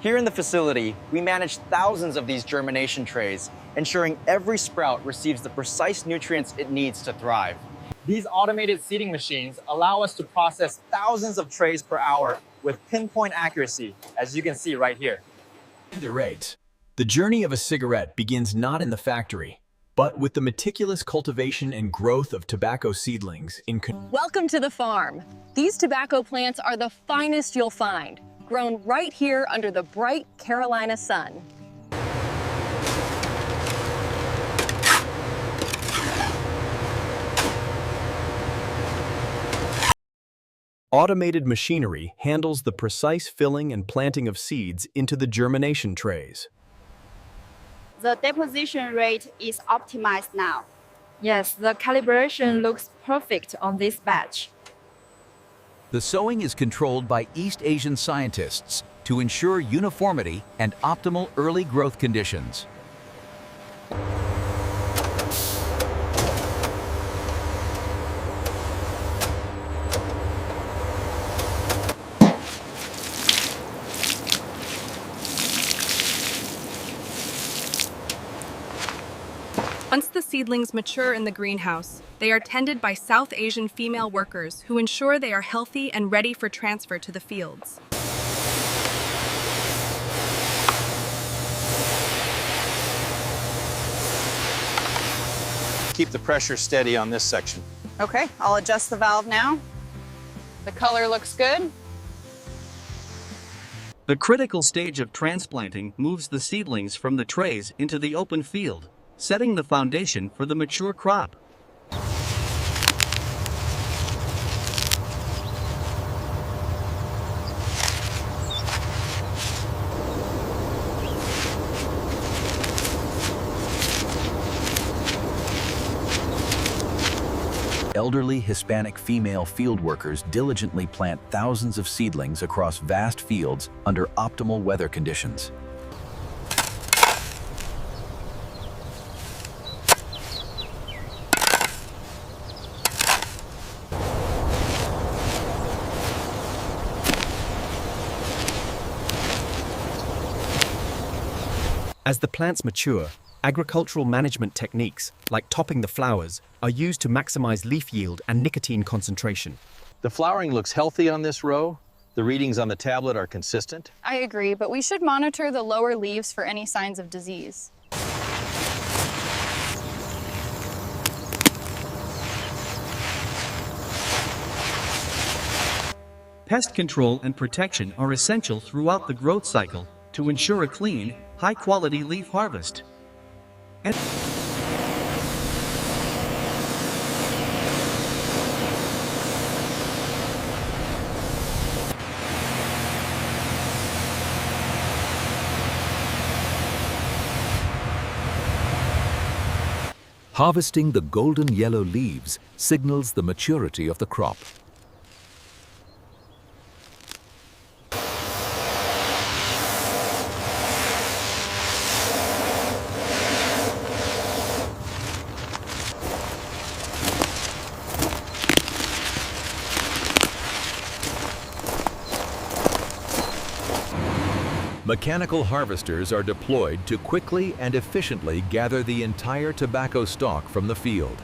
Here in the facility, we manage thousands of these germination trays, ensuring every sprout receives the precise nutrients it needs to thrive. These automated seeding machines allow us to process thousands of trays per hour with pinpoint accuracy, as you can see right here. The journey of a cigarette begins not in the factory, but with the meticulous cultivation and growth of tobacco seedlings in Welcome to the farm. These tobacco plants are the finest you'll find, grown right here under the bright Carolina sun. Automated machinery handles the precise filling and planting of seeds into the germination trays. The deposition rate is optimized now. Yes, the calibration looks perfect on this batch. The sowing is controlled by East Asian scientists to ensure uniformity and optimal early growth conditions. Once the seedlings mature in the greenhouse, they are tended by South Asian female workers who ensure they are healthy and ready for transfer to the fields. Keep the pressure steady on this section. Okay, I'll adjust the valve now. The color looks good. The critical stage of transplanting moves the seedlings from the trays into the open field, setting the foundation for the mature crop. Elderly Hispanic female field workers diligently plant thousands of seedlings across vast fields under optimal weather conditions. As the plants mature, agricultural management techniques, like topping the flowers, are used to maximize leaf yield and nicotine concentration. The flowering looks healthy on this row. The readings on the tablet are consistent. I agree, but we should monitor the lower leaves for any signs of disease. Pest control and protection are essential throughout the growth cycle to ensure a clean, high-quality leaf harvest. And Harvesting the golden yellow leaves signals the maturity of the crop. Mechanical harvesters are deployed to quickly and efficiently gather the entire tobacco stalk from the field.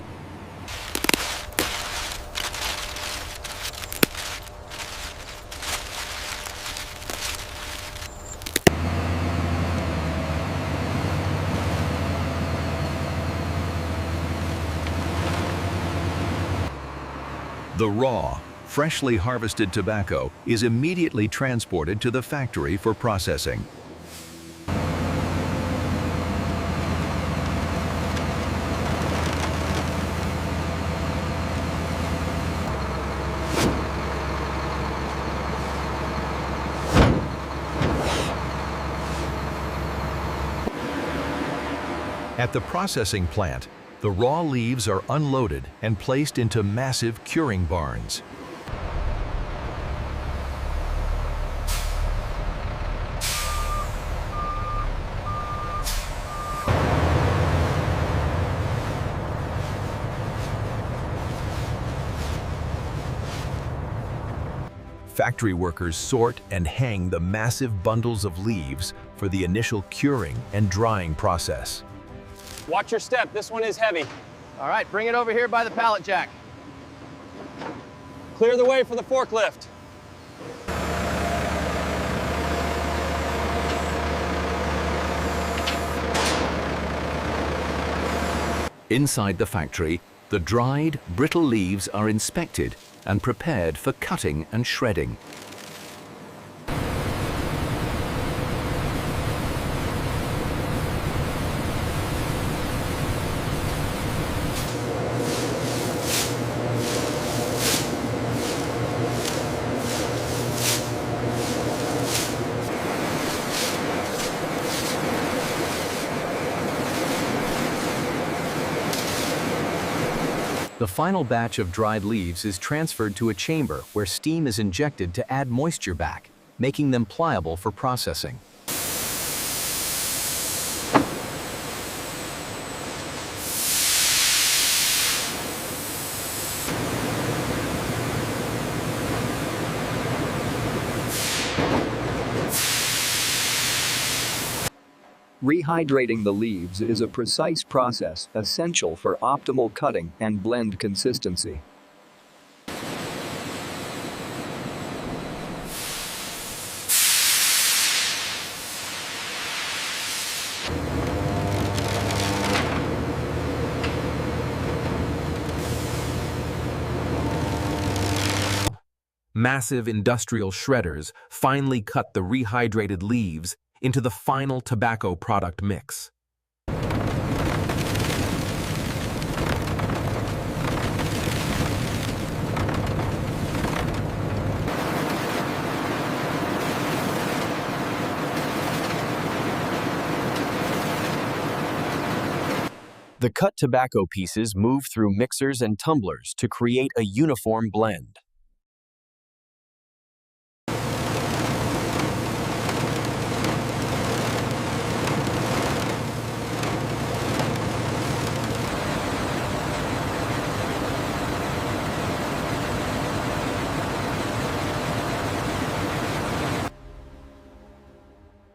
The raw, freshly harvested tobacco is immediately transported to the factory for processing. At the processing plant, the raw leaves are unloaded and placed into massive curing barns. Factory workers sort and hang the massive bundles of leaves for the initial curing and drying process. Watch your step, this one is heavy. All right, bring it over here by the pallet jack. Clear the way for the forklift. Inside the factory, the dried, brittle leaves are inspected and prepared for cutting and shredding. The final batch of dried leaves is transferred to a chamber where steam is injected to add moisture back, making them pliable for processing. Rehydrating the leaves is a precise process essential for optimal cutting and blend consistency. Massive industrial shredders finely cut the rehydrated leaves into the final tobacco product mix. The cut tobacco pieces move through mixers and tumblers to create a uniform blend.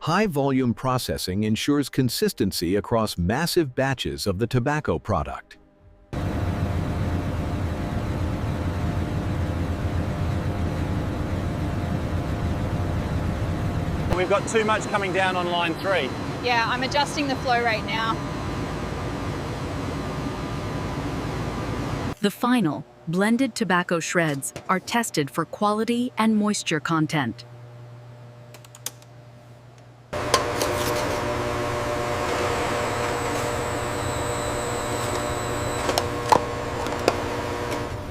High-volume processing ensures consistency across massive batches of the tobacco product. We've got too much coming down on line 3. Yeah, I'm adjusting the flow right now. The final, blended tobacco shreds are tested for quality and moisture content.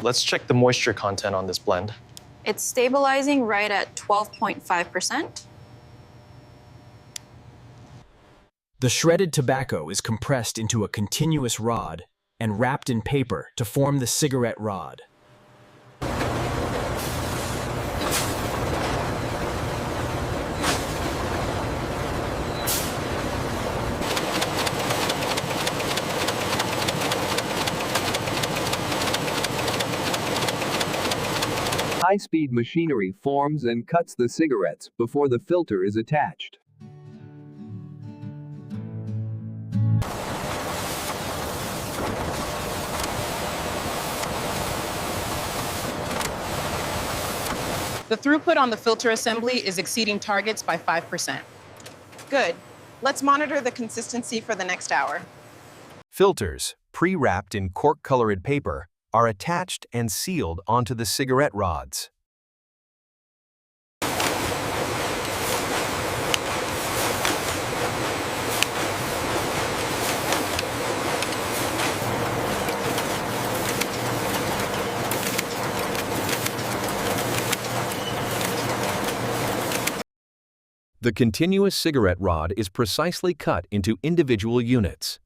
Let's check the moisture content on this blend. It's stabilizing right at 12.5%. The shredded tobacco is compressed into a continuous rod and wrapped in paper to form the cigarette rod. High-speed machinery forms and cuts the cigarettes before the filter is attached. The throughput on the filter assembly is exceeding targets by 5%. Good. Let's monitor the consistency for the next hour. Filters, pre-wrapped in cork-colored paper, are attached and sealed onto the cigarette rods. The continuous cigarette rod is precisely cut into individual units.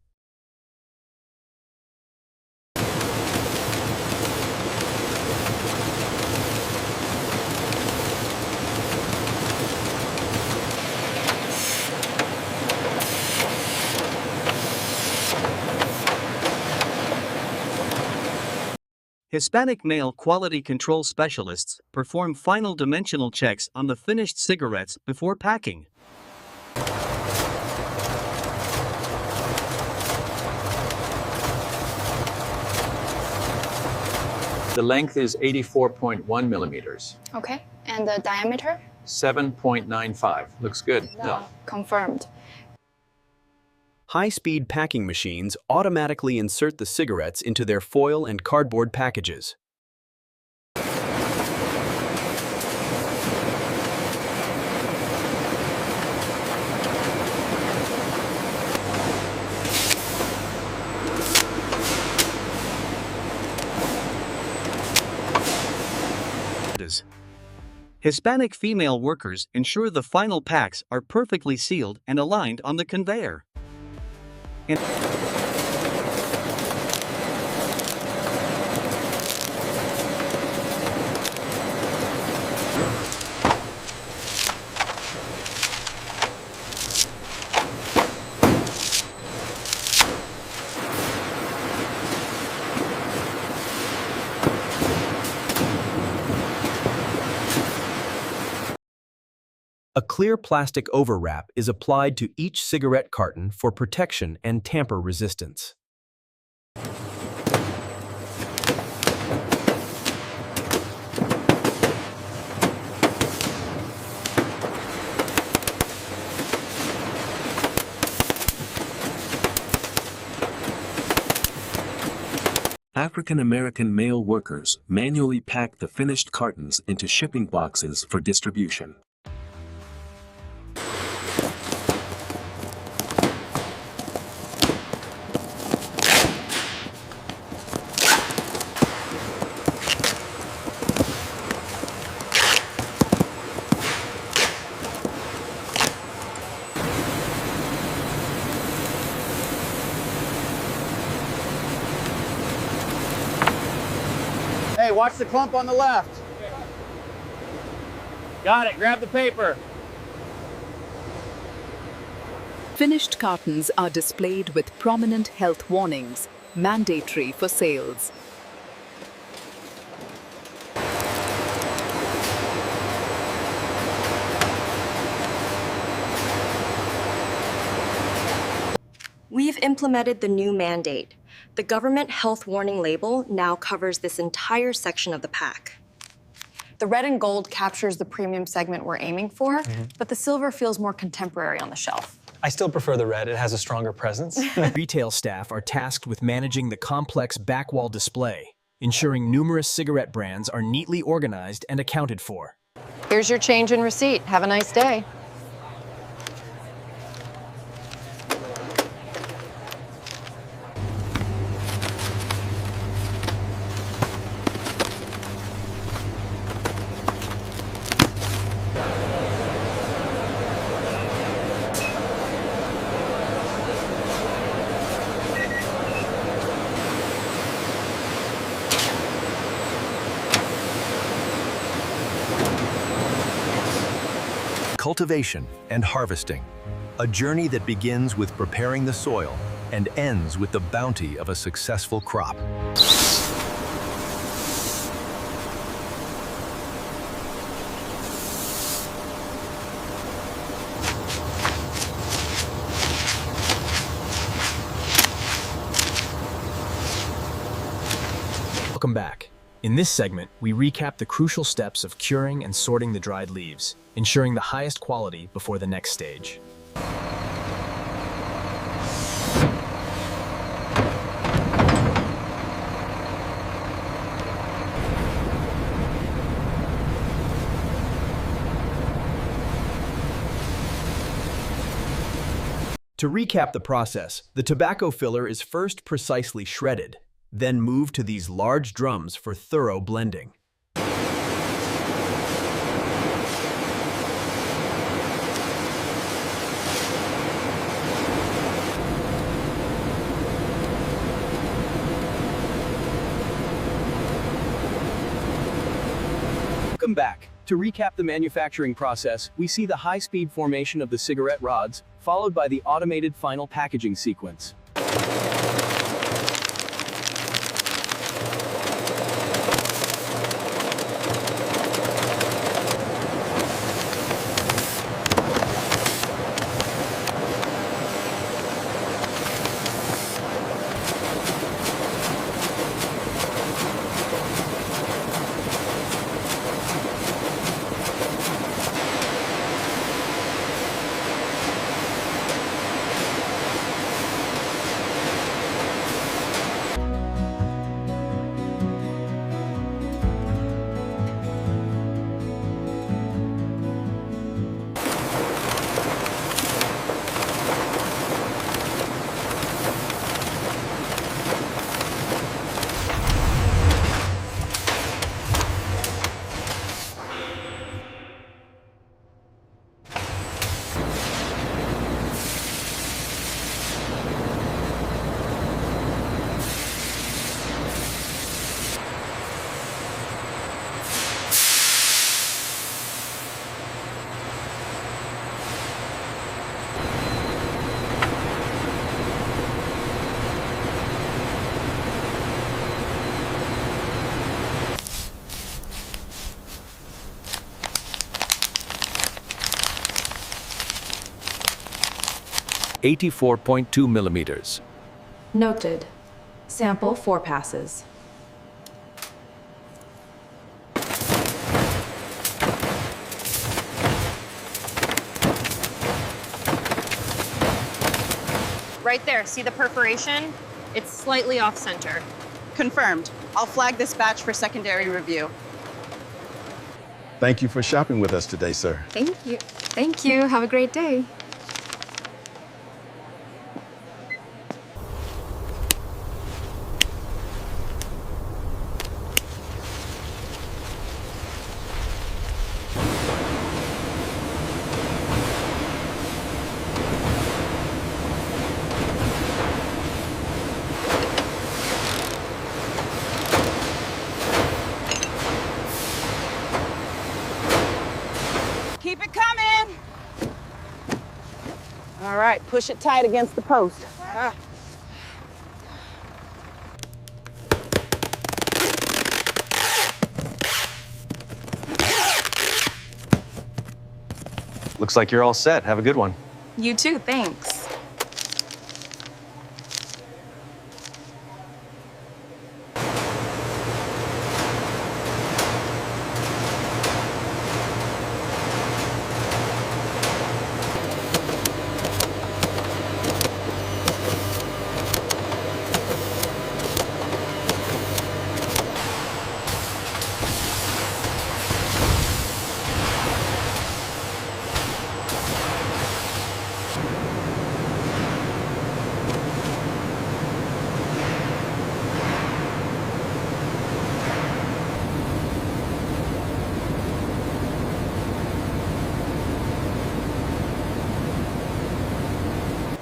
Hispanic male quality control specialists perform final dimensional checks on the finished cigarettes before packing. The length is 84.1 millimeters. Okay. And the diameter? 7.95. Looks good. No. Confirmed. High-speed packing machines automatically insert the cigarettes into their foil and cardboard packages. Hispanic female workers ensure the final packs are perfectly sealed and aligned on the conveyor. A clear plastic overwrap is applied to each cigarette carton for protection and tamper resistance. African American male workers manually pack the finished cartons into shipping boxes for distribution. Hey, watch the clump on the left. Got it, grab the paper. Finished cartons are displayed with prominent health warnings, mandatory for sales. We've implemented the new mandate. The government health warning label now covers this entire section of the pack. The red and gold captures the premium segment we're aiming for, but the silver feels more contemporary on the shelf. I still prefer the red. It has a stronger presence. Retail staff are tasked with managing the complex backwall display, ensuring numerous cigarette brands are neatly organized and accounted for. Here's your change and receipt. Have a nice day. Cultivation and harvesting, a journey that begins with preparing the soil and ends with the bounty of a successful crop. Welcome back. In this segment, we recap the crucial steps of curing and sorting the dried leaves, ensuring the highest quality before the next stage. To recap the process, the tobacco filler is first precisely shredded, then moved to these large drums for thorough blending. Welcome back. To recap the manufacturing process, we see the high-speed formation of the cigarette rods, followed by the automated final packaging sequence. 84.2 millimeters. Noted. Sample 4 passes. Right there, see the perforation? It's slightly off center. Confirmed. I'll flag this batch for secondary review. Thank you for shopping with us today, sir. Thank you. Thank you. Have a great day. Keep it coming. All right, push it tight against the post. Looks like you're all set. Have a good one. You too, thanks.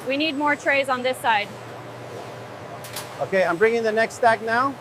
We need more trays on this side. Okay, I'm bringing the next stack now.